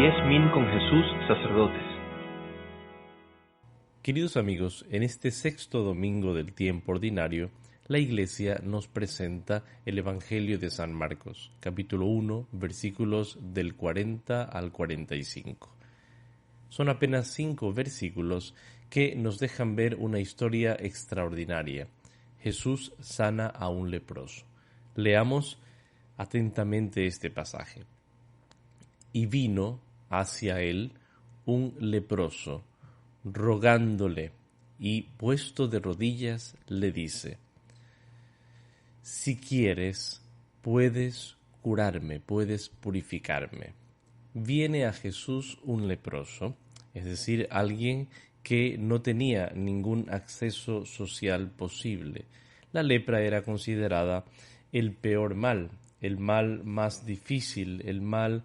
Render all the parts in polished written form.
10 Min con Jesús, sacerdotes. Queridos amigos, en este sexto domingo del tiempo ordinario, la Iglesia nos presenta el Evangelio de San Marcos, capítulo 1, versículos del 40 al 45. Son apenas 5 versículos que nos dejan ver una historia extraordinaria. Jesús sana a un leproso. Leamos atentamente este pasaje. Y vino hacia él un leproso, rogándole, y puesto de rodillas le dice: si quieres, puedes curarme, puedes purificarme. Viene a Jesús un leproso, es decir, alguien que no tenía ningún acceso social posible. La lepra era considerada el peor mal, el mal más difícil, el mal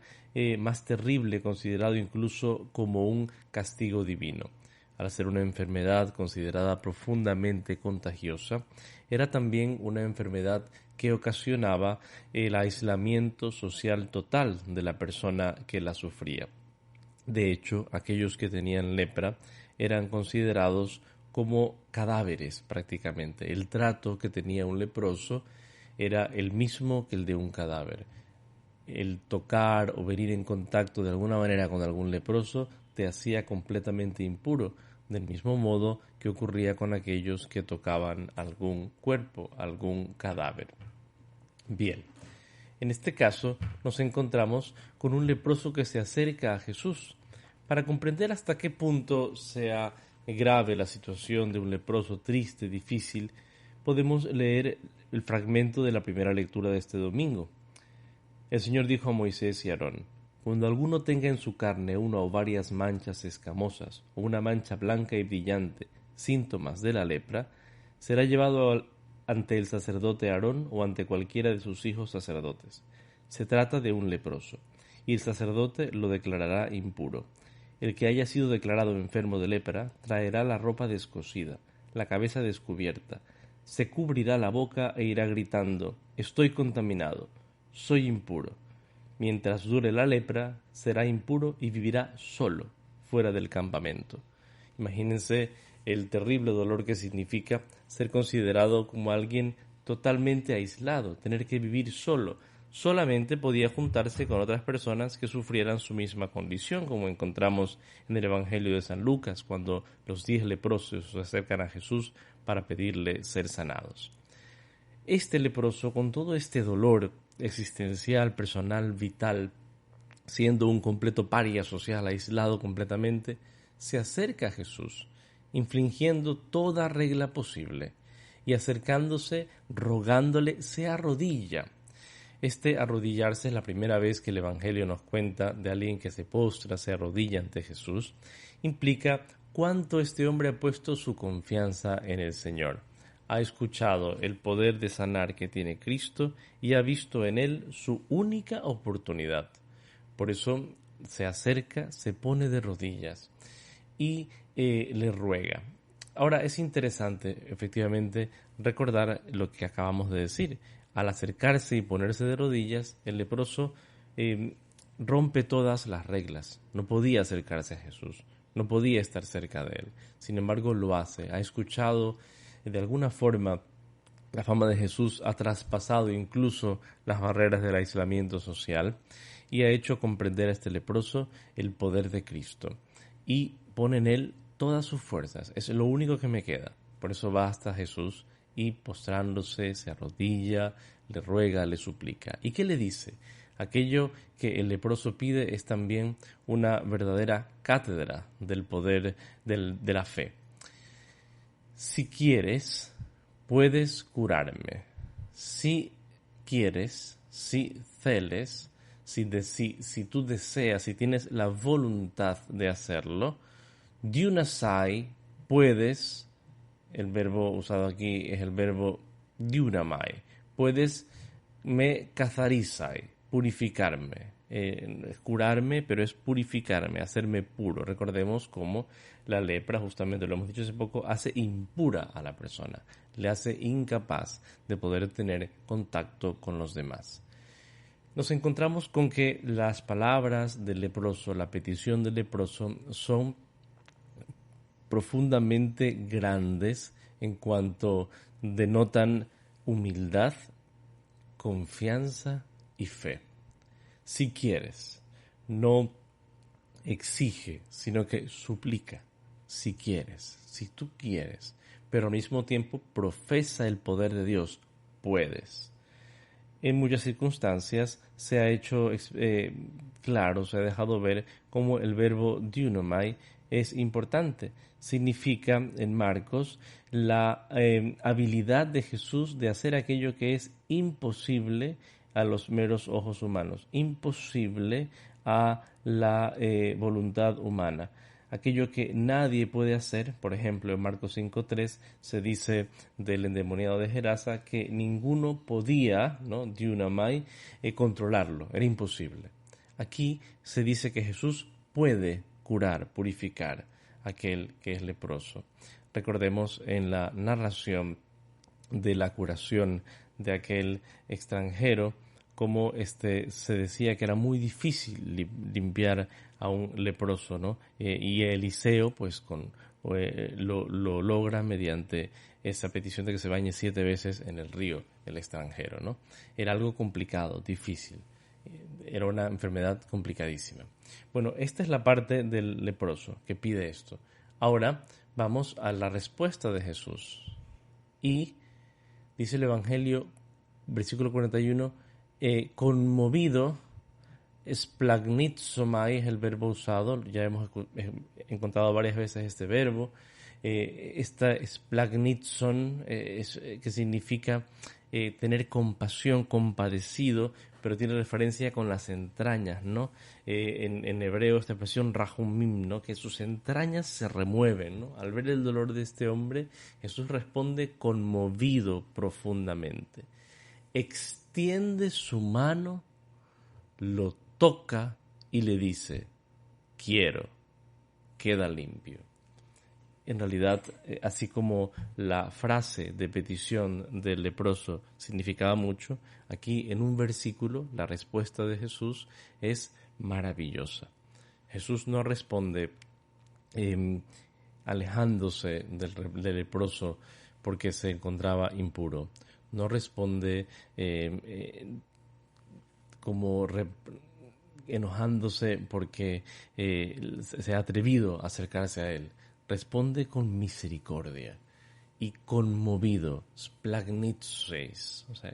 más terrible, considerado incluso como un castigo divino. Al ser una enfermedad considerada profundamente contagiosa, era también una enfermedad que ocasionaba el aislamiento social total de la persona que la sufría. De hecho, aquellos que tenían lepra eran considerados como cadáveres prácticamente. El trato que tenía un leproso era el mismo que el de un cadáver. El tocar o venir en contacto de alguna manera con algún leproso te hacía completamente impuro, del mismo modo que ocurría con aquellos que tocaban algún cuerpo, algún cadáver. Bien, en este caso nos encontramos con un leproso que se acerca a Jesús. Para comprender hasta qué punto sea grave la situación de un leproso triste, difícil, podemos leer el fragmento de la primera lectura de este domingo. El Señor dijo a Moisés y a Aarón: cuando alguno tenga en su carne una o varias manchas escamosas o una mancha blanca y brillante, síntomas de la lepra, será llevado ante el sacerdote Aarón o ante cualquiera de sus hijos sacerdotes. Se trata de un leproso, y el sacerdote lo declarará impuro. El que haya sido declarado enfermo de lepra traerá la ropa descosida, la cabeza descubierta, se cubrirá la boca e irá gritando: estoy contaminado, soy impuro. Mientras dure la lepra, será impuro y vivirá solo, fuera del campamento. Imagínense el terrible dolor que significa ser considerado como alguien totalmente aislado, tener que vivir solo. Solamente podía juntarse con otras personas que sufrieran su misma condición, como encontramos en el Evangelio de San Lucas, cuando los 10 leprosos se acercan a Jesús para pedirle ser sanados. Este leproso, con todo este dolor existencial, personal, vital, siendo un completo paria social, aislado completamente, se acerca a Jesús, infringiendo toda regla posible, y acercándose, rogándole, se arrodilla. Este arrodillarse es la primera vez que el Evangelio nos cuenta de alguien que se postra, se arrodilla ante Jesús. Implica cuánto este hombre ha puesto su confianza en el Señor. Ha escuchado el poder de sanar que tiene Cristo y ha visto en él su única oportunidad. Por eso se acerca, se pone de rodillas y le ruega. Ahora es interesante, efectivamente, recordar lo que acabamos de decir. Al acercarse y ponerse de rodillas, el leproso rompe todas las reglas. No podía acercarse a Jesús, no podía estar cerca de él. Sin embargo, lo hace. Ha escuchado de alguna forma la fama de Jesús, ha traspasado incluso las barreras del aislamiento social y ha hecho comprender a este leproso el poder de Cristo y pone en él todas sus fuerzas. Es lo único que me queda. Por eso va hasta Jesús y postrándose se arrodilla, le ruega, le suplica. ¿Y qué le dice? Aquello que el leproso pide es también una verdadera cátedra del poder de la fe. Si quieres, puedes curarme. Si quieres, si celes, si tú deseas, si tienes la voluntad de hacerlo, diunasai, puedes, el verbo usado aquí es el verbo diunamai, puedes me catharizai, purificarme. Curarme, pero es purificarme, hacerme puro. Recordemos cómo la lepra, justamente lo hemos dicho hace poco, hace impura a la persona, le hace incapaz de poder tener contacto con los demás. nos encontramos con que las palabras del leproso, la petición del leproso, son profundamente grandes en cuanto denotan humildad, confianza y fe. Si quieres, no exige, sino que suplica. Si quieres, si tú quieres, pero al mismo tiempo profesa el poder de Dios, puedes. En muchas circunstancias se ha hecho claro, se ha dejado ver cómo el verbo dunamai es importante. Significa en Marcos la habilidad de Jesús de hacer aquello que es imposible a los meros ojos humanos, imposible a la voluntad humana. Aquello que nadie puede hacer, por ejemplo, en Marcos 5.3 se dice del endemoniado de Gerasa que ninguno podía, ¿no?, dunamai, controlarlo, era imposible. Aquí se dice que Jesús puede curar, purificar a aquel que es leproso. Recordemos en la narración de la curación de aquel extranjero, como se decía que era muy difícil limpiar a un leproso, ¿no? Y Eliseo, pues, lo logra mediante esa petición de que se bañe 7 veces en el río el extranjero, ¿no? Era algo complicado, difícil. Era una enfermedad complicadísima. Bueno, esta es la parte del leproso que pide esto. Ahora vamos a la respuesta de Jesús. Y dice el Evangelio, versículo 41, conmovido, splagnizomai es el verbo usado, ya hemos encontrado varias veces este verbo. Esta splagnizon, que significa tener compasión, compadecido, pero tiene referencia con las entrañas, ¿no? En hebreo esta expresión rajumim, ¿no?, que sus entrañas se remueven, ¿no? Al ver el dolor de este hombre, Jesús responde conmovido profundamente. Extiende su mano, lo toca y le dice, quiero, queda limpio. En realidad, así como la frase de petición del leproso significaba mucho, aquí en un versículo la respuesta de Jesús es maravillosa. Jesús no responde alejándose del leproso porque se encontraba impuro. No responde enojándose porque se ha atrevido a acercarse a él. Responde con misericordia y conmovido, splagnitses, o sea,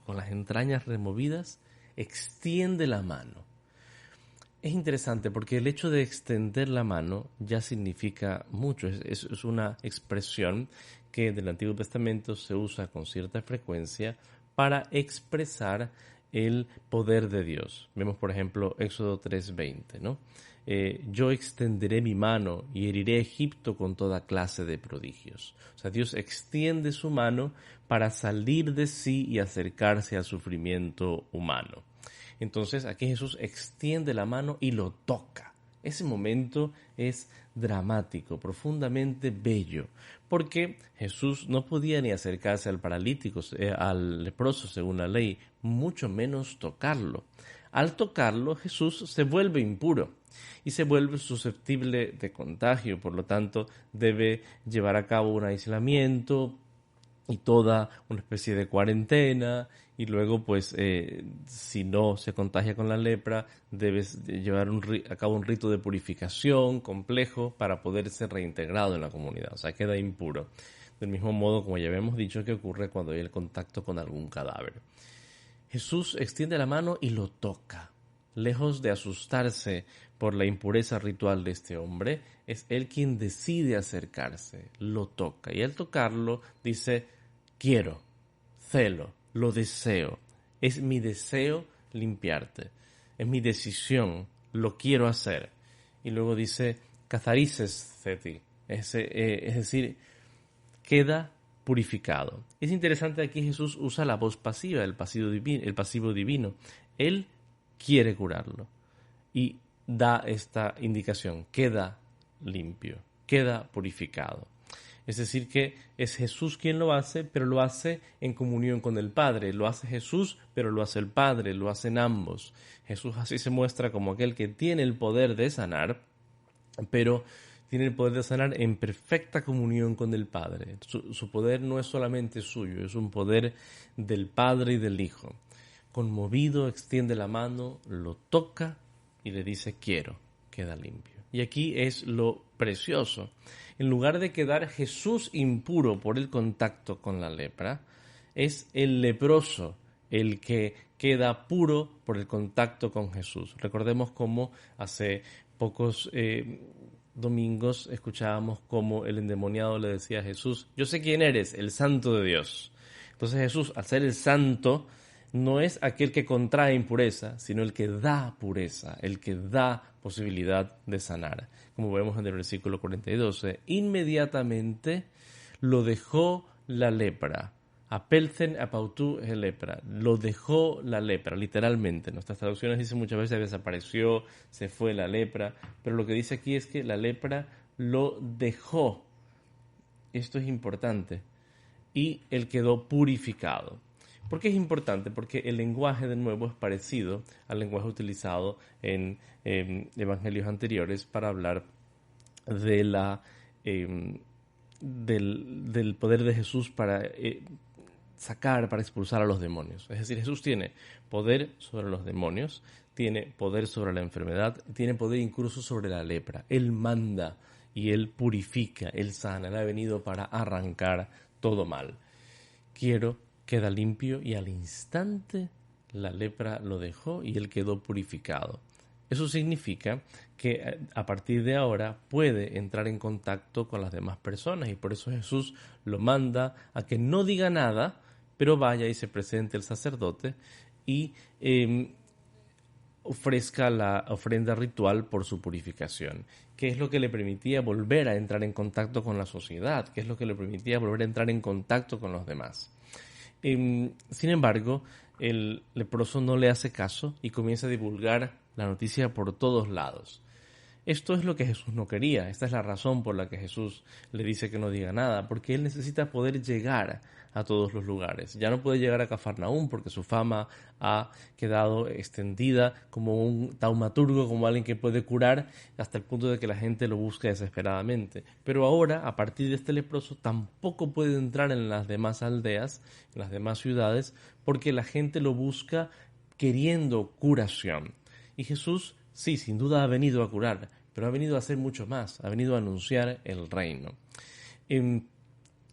con las entrañas removidas, extiende la mano. Es interesante porque el hecho de extender la mano ya significa mucho. Es una expresión que del Antiguo Testamento se usa con cierta frecuencia para expresar el poder de Dios. Vemos, por ejemplo, Éxodo 3:20, ¿no? Yo extenderé mi mano y heriré a Egipto con toda clase de prodigios. O sea, Dios extiende su mano para salir de sí y acercarse al sufrimiento humano. Entonces, aquí Jesús extiende la mano y lo toca. Ese momento es dramático, profundamente bello, porque Jesús no podía ni acercarse al paralítico, al leproso según la ley, mucho menos tocarlo. Al tocarlo, Jesús se vuelve impuro y se vuelve susceptible de contagio, por lo tanto debe llevar a cabo un aislamiento y toda una especie de cuarentena, y luego pues si no se contagia con la lepra debes llevar a cabo un rito de purificación complejo para poder ser reintegrado en la comunidad, o sea, queda impuro, del mismo modo como ya habíamos dicho que ocurre cuando hay el contacto con algún cadáver. Jesús extiende la mano y lo toca. Lejos de asustarse por la impureza ritual de este hombre, es él quien decide acercarse, lo toca, y al tocarlo dice, quiero, celo, lo deseo, es mi deseo limpiarte, es mi decisión, lo quiero hacer. Y luego dice, catharises theti, es decir, queda purificado. Es interesante, aquí Jesús usa la voz pasiva, el pasivo divino. Él quiere curarlo y da esta indicación, queda limpio, queda purificado. Es decir, que es Jesús quien lo hace, pero lo hace en comunión con el Padre. Lo hace Jesús, pero lo hace el Padre, lo hacen ambos. Jesús así se muestra como aquel que tiene el poder de sanar, pero tiene el poder de sanar en perfecta comunión con el Padre. Su poder no es solamente suyo, es un poder del Padre y del Hijo. Conmovido, extiende la mano, lo toca y le dice: quiero, queda limpio. Y aquí es lo precioso. En lugar de quedar Jesús impuro por el contacto con la lepra, es el leproso el que queda puro por el contacto con Jesús. Recordemos cómo hace pocos domingos escuchábamos cómo el endemoniado le decía a Jesús: yo sé quién eres, el Santo de Dios. Entonces Jesús, al ser el Santo, no es aquel que contrae impureza, sino el que da pureza, el que da posibilidad de sanar. Como vemos en el versículo 42, inmediatamente lo dejó la lepra. Apelcen apautu lepra. Lo dejó la lepra, literalmente. Nuestras traducciones dicen muchas veces desapareció, se fue la lepra, pero lo que dice aquí es que la lepra lo dejó. Esto es importante. Y él quedó purificado. ¿Por qué es importante? Porque el lenguaje, de nuevo, es parecido al lenguaje utilizado en evangelios anteriores para hablar de del poder de Jesús para sacar, para expulsar a los demonios. Es decir, Jesús tiene poder sobre los demonios, tiene poder sobre la enfermedad, tiene poder incluso sobre la lepra. Él manda y Él purifica, Él sana. Él ha venido para arrancar todo mal. Queda limpio, y al instante la lepra lo dejó y él quedó purificado. Eso significa que a partir de ahora puede entrar en contacto con las demás personas, y por eso Jesús lo manda a que no diga nada, pero vaya y se presente el sacerdote y ofrezca la ofrenda ritual por su purificación, que es lo que le permitía volver a entrar en contacto con la sociedad, que es lo que le permitía volver a entrar en contacto con los demás. Sin embargo, el leproso no le hace caso y comienza a divulgar la noticia por todos lados. Esto es lo que Jesús no quería. Esta es la razón por la que Jesús le dice que no diga nada, porque él necesita poder llegar a todos los lugares. Ya no puede llegar a Cafarnaúm porque su fama ha quedado extendida como un taumaturgo, como alguien que puede curar, hasta el punto de que la gente lo busca desesperadamente. Pero ahora, a partir de este leproso, tampoco puede entrar en las demás aldeas, en las demás ciudades, porque la gente lo busca queriendo curación. Y Jesús, sí, sin duda ha venido a curar, pero ha venido a hacer mucho más, ha venido a anunciar el reino.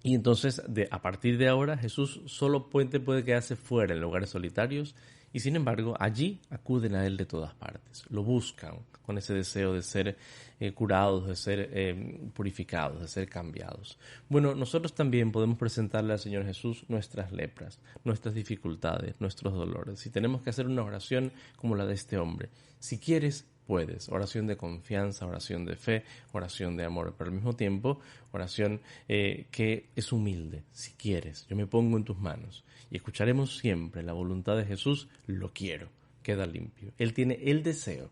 Y entonces, a partir de ahora, Jesús solo puede quedarse fuera en lugares solitarios, y sin embargo, allí acuden a Él de todas partes. Lo buscan con ese deseo de ser curados, de ser purificados, de ser cambiados. Bueno, nosotros también podemos presentarle al Señor Jesús nuestras lepras, nuestras dificultades, nuestros dolores. Y tenemos que hacer una oración como la de este hombre. Si quieres, puedes. Oración de confianza, oración de fe, oración de amor, pero al mismo tiempo oración que es humilde. Si quieres, yo me pongo en tus manos, y escucharemos siempre la voluntad de Jesús: lo quiero, queda limpio. Él tiene el deseo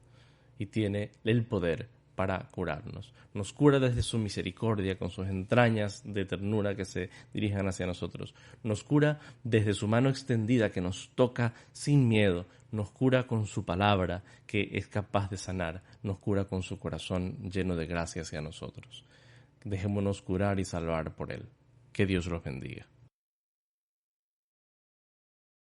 y tiene el poder para curarnos. Nos cura desde su misericordia, con sus entrañas de ternura que se dirijan hacia nosotros. Nos cura desde su mano extendida, que nos toca sin miedo. Nos cura con su palabra, que es capaz de sanar. Nos cura con su corazón lleno de gracia hacia nosotros. Dejémonos curar y salvar por Él. Que Dios los bendiga.